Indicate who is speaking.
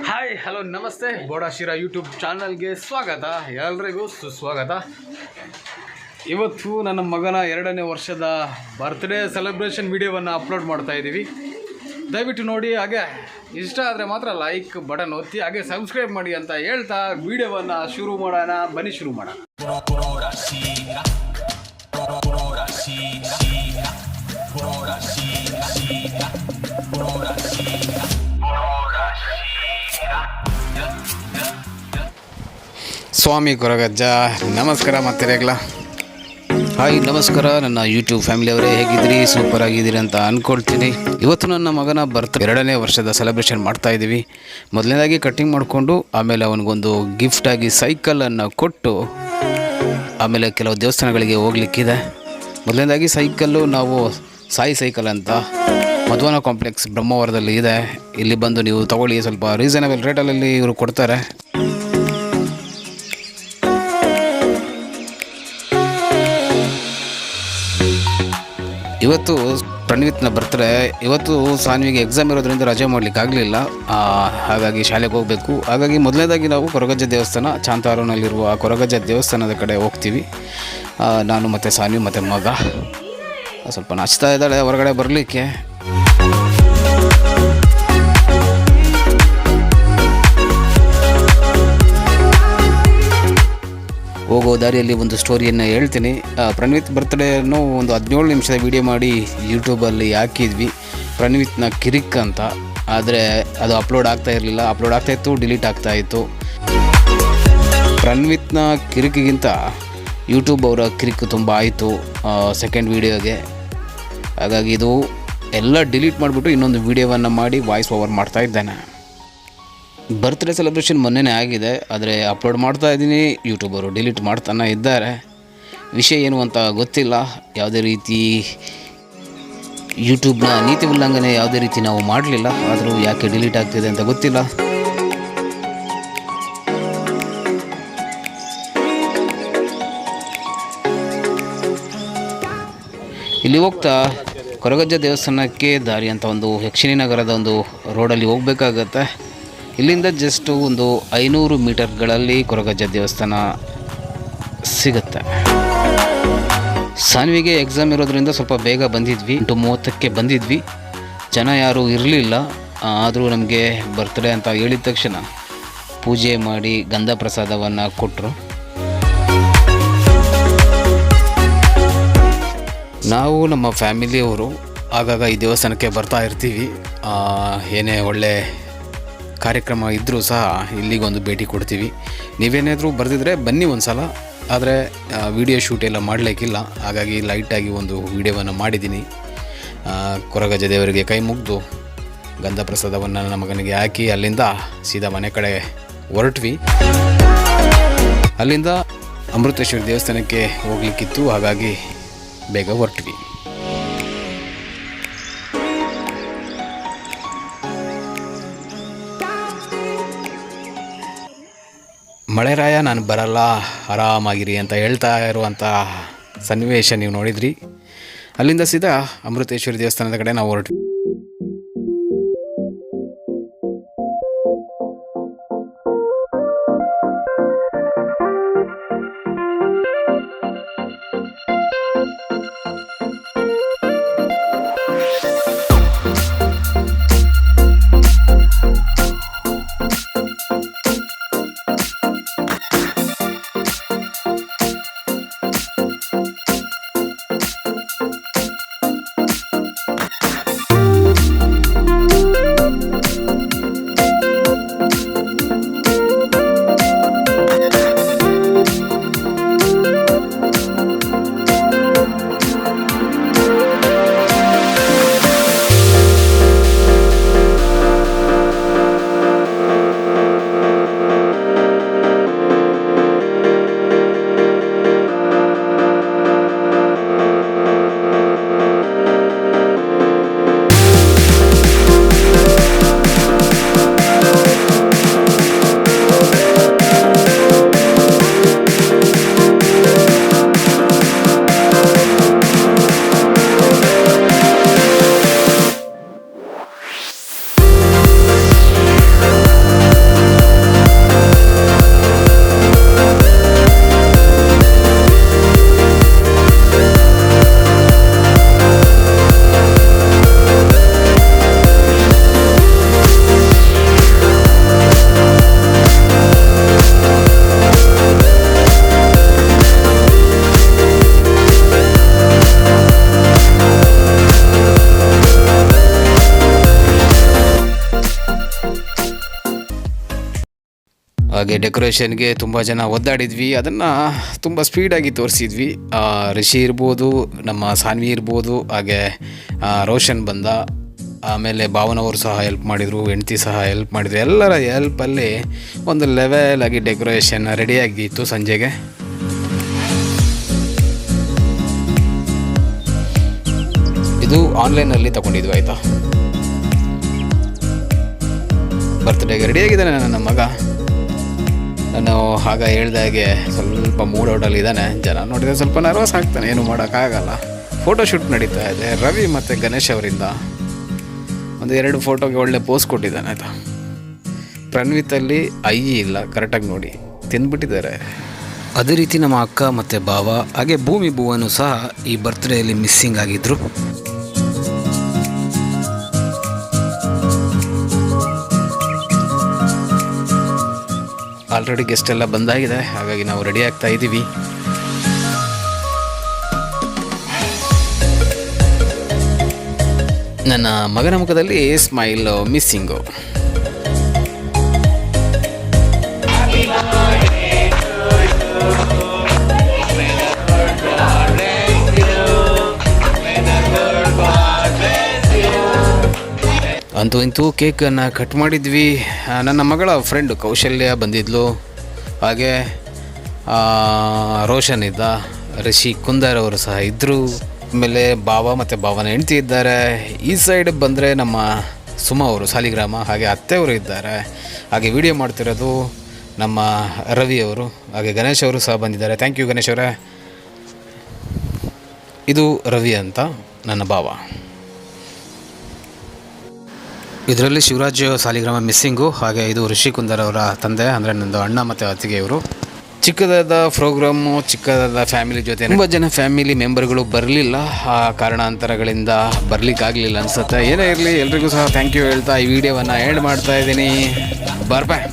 Speaker 1: Hi hello ನಮಸ್ತೆ ಬೋಡಾಶಿರಾ YouTube ಚಾನಲ್ಗೆ ಸ್ವಾಗತ. ಎಲ್ರಿಗೂ ಸುಸ್ವಾಗತ. ಇವತ್ತು ನನ್ನ ಮಗನ 2ನೇ ವರ್ಷದ ಬರ್ತ್ಡೇ ಸೆಲೆಬ್ರೇಷನ್ ವಿಡಿಯೋವನ್ನು ಅಪ್ಲೋಡ್ ಮಾಡ್ತಾ ಇದ್ದೀವಿ. ದಯವಿಟ್ಟು ನೋಡಿ, ಹಾಗೆ ಇಷ್ಟ ಆದರೆ ಮಾತ್ರ ಲೈಕ್ ಬಟನ್ ಒತ್ತಿ, ಹಾಗೆ ಸಬ್ಸ್ಕ್ರೈಬ್ ಮಾಡಿ ಅಂತ ಹೇಳ್ತಾ ವಿಡಿಯೋವನ್ನು ಶುರು ಮಾಡೋಣ. ಬನ್ನಿ ಶುರು ಮಾಡೋಣ. ಸ್ವಾಮಿ ಕೊರಗಜ್ಜ ನಮಸ್ಕಾರ. ಮತ್ತೆ ರೇಗ್ಲಾ ಹಾಯ್ ನಮಸ್ಕಾರ ನನ್ನ ಯೂಟ್ಯೂಬ್ ಫ್ಯಾಮಿಲಿಯವರೇ, ಹೇಗಿದ್ದೀರಿ? ಸೂಪರ್ ಆಗಿದ್ದೀರಿ ಅಂತ ಅಂದ್ಕೊಳ್ತೀನಿ. ಇವತ್ತು ನನ್ನ ಮಗನ 2ನೇ ವರ್ಷದ ಸೆಲೆಬ್ರೇಷನ್ ಮಾಡ್ತಾ ಇದ್ದೀವಿ. ಮೊದಲನೇದಾಗಿ ಕಟ್ಟಿಂಗ್ ಮಾಡಿಕೊಂಡು, ಆಮೇಲೆ ಅವನಿಗೊಂದು ಗಿಫ್ಟಾಗಿ ಸೈಕಲನ್ನು ಕೊಟ್ಟು, ಆಮೇಲೆ ಕೆಲವು ದೇವಸ್ಥಾನಗಳಿಗೆ ಹೋಗ್ಲಿಕ್ಕಿದೆ. ಮೊದಲನೇದಾಗಿ ಸೈಕಲ್ಲು ನಾವು ಸಾಯಿ ಸೈಕಲ್ ಅಂತ ಮಧ್ವಾನ ಕಾಂಪ್ಲೆಕ್ಸ್ ಬ್ರಹ್ಮಾವರದಲ್ಲಿ ಇದೆ. ಇಲ್ಲಿ ಬಂದು ನೀವು ತಗೊಳ್ಳಿ, ಸ್ವಲ್ಪ ರೀಸನಬಲ್ ರೇಟಲ್ಲಿ ಇವರು ಕೊಡ್ತಾರೆ. ಇವತ್ತು ಪ್ರಣೀತ್ನ ಬರ್ತ್ಡೇ. ಇವತ್ತು ಸಾನ್ವಿಗೆ ಎಕ್ಸಾಮ್ ಇರೋದ್ರಿಂದ ರಜೆ ಮಾಡಲಿಕ್ಕೆ ಆಗಲಿಲ್ಲ, ಹಾಗಾಗಿ ಶಾಲೆಗೆ ಹೋಗಬೇಕು. ಹಾಗಾಗಿ ಮೊದಲನೇದಾಗಿ ನಾವು ಕೊರಗಜ್ಜ ದೇವಸ್ಥಾನ, ಚಾಂತಾರೂನಲ್ಲಿರುವ ಕೊರಗಜ್ಜ ದೇವಸ್ಥಾನದ ಕಡೆ ಹೋಗ್ತೀವಿ. ನಾನು ಮತ್ತು ಸಾನ್ವಿ ಮತ್ತು ಮಗ ಸ್ವಲ್ಪ ನಾಚ್ತಾ ಇದ್ದಾಳೆ ಹೊರಗಡೆ ಬರಲಿಕ್ಕೆ. ಹೋಗೋ ದಾರಿಯಲ್ಲಿ ಒಂದು ಸ್ಟೋರಿಯನ್ನು ಹೇಳ್ತೀನಿ. ಪ್ರಣೀತ್ ಬರ್ತ್ಡೇಯನ್ನು ಒಂದು 17 ನಿಮಿಷದ ವೀಡಿಯೋ ಮಾಡಿ ಯೂಟ್ಯೂಬಲ್ಲಿ ಹಾಕಿದ್ವಿ, ಪ್ರಣೀತ್ನ ಕಿರಿಕ್ ಅಂತ. ಆದರೆ ಅದು ಅಪ್ಲೋಡ್ ಆಗ್ತಾ ಇರಲಿಲ್ಲ, ಅಪ್ಲೋಡ್ ಆಗ್ತಾಯಿತ್ತು, ಡಿಲೀಟ್ ಆಗ್ತಾಯಿತ್ತು. ಪ್ರಣೀತ್ನ ಕಿರಿಕಿಗಿಂತ ಯೂಟ್ಯೂಬ್ ಅವರ ಕಿರಿಕ್ ತುಂಬ ಆಯಿತು ಸೆಕೆಂಡ್ ವೀಡಿಯೋಗೆ. ಹಾಗಾಗಿ ಇದು ಎಲ್ಲ ಡಿಲೀಟ್ ಮಾಡಿಬಿಟ್ಟು ಇನ್ನೊಂದು ವೀಡಿಯೋವನ್ನು ಮಾಡಿ ವಾಯ್ಸ್ ಓವರ್ ಮಾಡ್ತಾ ಇದ್ದೇನೆ. ಬರ್ತ್ಡೇ ಸೆಲೆಬ್ರೇಷನ್ ಮೊನ್ನೆನೇ ಆಗಿದೆ, ಆದರೆ ಅಪ್ಲೋಡ್ ಮಾಡ್ತಾ ಇದ್ದೀನಿ, ಯೂಟ್ಯೂಬರು ಡಿಲೀಟ್ ಮಾಡ್ತಾನೆ ಇದ್ದಾರೆ. ವಿಷಯ ಏನು ಅಂತ ಗೊತ್ತಿಲ್ಲ. ಯಾವುದೇ ರೀತಿ ಯೂಟ್ಯೂಬ್ನ ನೀತಿ ಉಲ್ಲಂಘನೆ ಯಾವುದೇ ರೀತಿ ನಾವು ಮಾಡಲಿಲ್ಲ, ಆದರೂ ಯಾಕೆ ಡಿಲೀಟ್ ಆಗ್ತಿದೆ ಅಂತ ಗೊತ್ತಿಲ್ಲ. ಇಲ್ಲಿ ಹೋಗ್ತಾ ಕೊರಗಜ್ಜ ದೇವಸ್ಥಾನಕ್ಕೆ ದಾರಿ ಅಂತ ಒಂದು ಯಕ್ಷಿಣಿ ನಗರದ ಒಂದು ರೋಡಲ್ಲಿ ಹೋಗಬೇಕಾಗತ್ತೆ. ಇಲ್ಲಿಂದ ಜಸ್ಟ್ ಒಂದು 500 ಮೀಟರ್ಗಳಲ್ಲಿ ಕೊರಗಜ್ಜ ದೇವಸ್ಥಾನ ಸಿಗುತ್ತೆ. ಸಾನ್ವಿಗೆ ಎಕ್ಸಾಮ್ ಇರೋದ್ರಿಂದ ಸ್ವಲ್ಪ ಬೇಗ ಬಂದಿದ್ವಿ, 8:30ಕ್ಕೆ ಬಂದಿದ್ವಿ. ಜನ ಯಾರೂ ಇರಲಿಲ್ಲ. ಆದರೂ ನಮಗೆ ಬರ್ತ್ಡೇ ಅಂತ ಹೇಳಿದ ತಕ್ಷಣ ಪೂಜೆ ಮಾಡಿ ಗಂಧ ಪ್ರಸಾದವನ್ನು ಕೊಟ್ಟರು. ನಾವು ನಮ್ಮ ಫ್ಯಾಮಿಲಿಯವರು ಆಗಾಗ ಈ ದೇವಸ್ಥಾನಕ್ಕೆ ಬರ್ತಾ ಇರ್ತೀವಿ. ಏನೇ ಒಳ್ಳೆ ಕಾರ್ಯಕ್ರಮ ಇದ್ದರೂ ಸಹ ಇಲ್ಲಿಗೊಂದು ಭೇಟಿ ಕೊಡ್ತೀವಿ. ನೀವೇನಾದರೂ ಬರೆದಿದ್ರೆ ಬನ್ನಿ ಒಂದು ಸಲ, ಆದರೆ ವಿಡಿಯೋ ಶೂಟ್ ಎಲ್ಲ ಮಾಡಲಿಕ್ಕಿಲ್ಲ. ಹಾಗಾಗಿ ಲೈಟಾಗಿ ಒಂದು ವಿಡಿಯೋವನ್ನು ಮಾಡಿದ್ದೀನಿ. ಕೊರಗಜ್ಜ ದೇವರಿಗೆ ಕೈ ಮುಗಿದು ಗಂಧ ಪ್ರಸಾದವನ್ನು ನನ್ನ ಮಗನಿಗೆ ಹಾಕಿ ಅಲ್ಲಿಂದ ಸೀದಾ ಮನೆ ಕಡೆ ಹೊರಟ್ವಿ. ಅಲ್ಲಿಂದ ಅಮೃತೇಶ್ವರಿ ದೇವಸ್ಥಾನಕ್ಕೆ ಹೋಗ್ಲಿಕ್ಕಿತ್ತು, ಹಾಗಾಗಿ ಬೇಗ ಹೊರಟ್ವಿ. ಮಳೆರಾಯ ನಾನು ಬರಲ್ಲ, ಆರಾಮಾಗಿರಿ ಅಂತ ಹೇಳ್ತಾ ಇರುವಂಥ ಸನ್ನಿವೇಶ ನೀವು ನೋಡಿದ್ರಿ. ಅಲ್ಲಿಂದ ಸೀದಾ ಅಮೃತೇಶ್ವರಿ ದೇವಸ್ಥಾನದ ಕಡೆ ನಾವು ಹೊರಟ್ವಿ. ಹಾಗೆ ಡೆಕೋರೇಷನ್ಗೆ ತುಂಬ ಜನ ಒದ್ದಾಡಿದ್ವಿ, ಅದನ್ನು ತುಂಬ ಸ್ಪೀಡಾಗಿ ತೋರಿಸಿದ್ವಿ. ರಿಷಿ ಇರ್ಬೋದು, ನಮ್ಮ ಸಾನ್ವಿ ಇರ್ಬೋದು, ಹಾಗೆ ರೋಷನ್ ಬಂದ, ಆಮೇಲೆ ಭಾವನವರು ಸಹ ಹೆಲ್ಪ್ ಮಾಡಿದರು, ಹೆಂಡ್ತಿ ಸಹ ಹೆಲ್ಪ್ ಮಾಡಿದರು. ಎಲ್ಲರ ಹೆಲ್ಪಲ್ಲಿ ಒಂದು ಲೆವೆಲ್ ಆಗಿ ಡೆಕೋರೇಷನ್ ರೆಡಿಯಾಗಿತ್ತು ಸಂಜೆಗೆ. ಇದು ಆನ್ಲೈನಲ್ಲಿ ತಗೊಂಡಿದ್ವಿ ಆಯಿತಾ. ಬರ್ತ್ಡೇಗೆ ರೆಡಿಯಾಗಿದ್ದಾನೆ ನನ್ನ ಮಗ. ನಾನು ಆಗ ಹೇಳ್ದಾಗೆ ಸ್ವಲ್ಪ ಮೂಡ್ ಔಟಲ್ಲಿದ್ದಾನೆ. ಜನ ನೋಡಿದರೆ ಸ್ವಲ್ಪ ನರ್ವಸ್ ಆಗ್ತಾನೆ, ಏನು ಮಾಡೋಕ್ಕಾಗಲ್ಲ. ಫೋಟೋಶೂಟ್ ನಡೀತಾ ಇದೆ ರವಿ ಮತ್ತು ಗಣೇಶ್ ಅವರಿಂದ. ಒಂದು 2 ಫೋಟೋಗೆ ಒಳ್ಳೆ ಪೋಸ್ ಕೊಟ್ಟಿದ್ದಾನೆ ಆಯಿತಾ. ಪ್ರಣವಿತಲ್ಲಿ ಇಲ್ಲ, ಕರೆಕ್ಟಾಗಿ ನೋಡಿ ತಿಂದ್ಬಿಟ್ಟಿದ್ದಾರೆ. ಅದೇ ರೀತಿ ನಮ್ಮ ಅಕ್ಕ ಮತ್ತು ಭಾವ ಹಾಗೆ ಭೂಮಿ ಭುವನು ಸಹ ಈ ಬರ್ತ್ಡೇಯಲ್ಲಿ ಮಿಸ್ಸಿಂಗ್ ಆಗಿದ್ದರು. ಆಲ್ರೆಡಿ ಗೆಸ್ಟ್ ಎಲ್ಲ ಬಂದಾಗಿದೆ, ಹಾಗಾಗಿ ನಾವು ರೆಡಿ ಆಗ್ತಾ ಇದ್ದೀವಿ. ನನ್ನ ಮಗನ ಮುಖದಲ್ಲಿ ಸ್ಮೈಲ್ ಮಿಸ್ಸಿಂಗು. ಅಂತೂ ಇಂತೂ ಕೇಕನ್ನು ಕಟ್ ಮಾಡಿದ್ವಿ. ನನ್ನ ಮಗಳ ಫ್ರೆಂಡು ಕೌಶಲ್ಯ ಬಂದಿದ್ಲು, ಹಾಗೆ ರೋಷನ್ ಇದ್ದ, ರಿಷಿ ಕುಂದರ್ ಅವರು ಸಹ ಇದ್ದರು. ಆಮೇಲೆ ಭಾವ ಮತ್ತು ಭಾವನ ಹೆಂಡ್ತಿ ಇದ್ದಾರೆ. ಈ ಸೈಡ್ ಬಂದರೆ ನಮ್ಮ ಸುಮಾ ಅವರು ಸಾಲಿಗ್ರಾಮ, ಹಾಗೆ ಅತ್ತೆಯವರು ಇದ್ದಾರೆ. ಹಾಗೆ ವಿಡಿಯೋ ಮಾಡ್ತಿರೋದು ನಮ್ಮ ರವಿ ಅವರು, ಹಾಗೆ ಗಣೇಶ್ ಅವರು ಸಹ ಬಂದಿದ್ದಾರೆ. ಥ್ಯಾಂಕ್ ಯು ಗಣೇಶ್ ಅವರೇ. ಇದು ರವಿ ಅಂತ ನನ್ನ ಭಾವ. ಇದರಲ್ಲಿ ಶಿವರಾಜ್ ಸಾಲಿಗ್ರಾಮ ಮಿಸ್ಸಿಂಗು, ಹಾಗೆ ಇದು ರಿಷಿ ಕುಂದರ್ ಅವರ ತಂದೆ, ಅಂದರೆ ನನ್ನದು ಅಣ್ಣ ಮತ್ತು ಅತ್ತಿಗೆಯವರು. ಚಿಕ್ಕದಾದ ಪ್ರೋಗ್ರಾಮು, ಚಿಕ್ಕದಾದ ಫ್ಯಾಮಿಲಿ ಜೊತೆ ತುಂಬ ಜನ ಫ್ಯಾಮಿಲಿ ಮೆಂಬರ್ಗಳು ಬರಲಿಲ್ಲ, ಆ ಕಾರಣಾಂತರಗಳಿಂದ ಬರಲಿಕ್ಕಾಗಲಿಲ್ಲ ಅನಿಸುತ್ತೆ. ಏನೇ ಇರಲಿ, ಎಲ್ರಿಗೂ ಸಹ ಥ್ಯಾಂಕ್ ಯು ಹೇಳ್ತಾ ಈ ವಿಡಿಯೋವನ್ನು ಎಂಡ್ ಮಾಡ್ತಾ ಇದ್ದೀನಿ. ಬಾಯ್.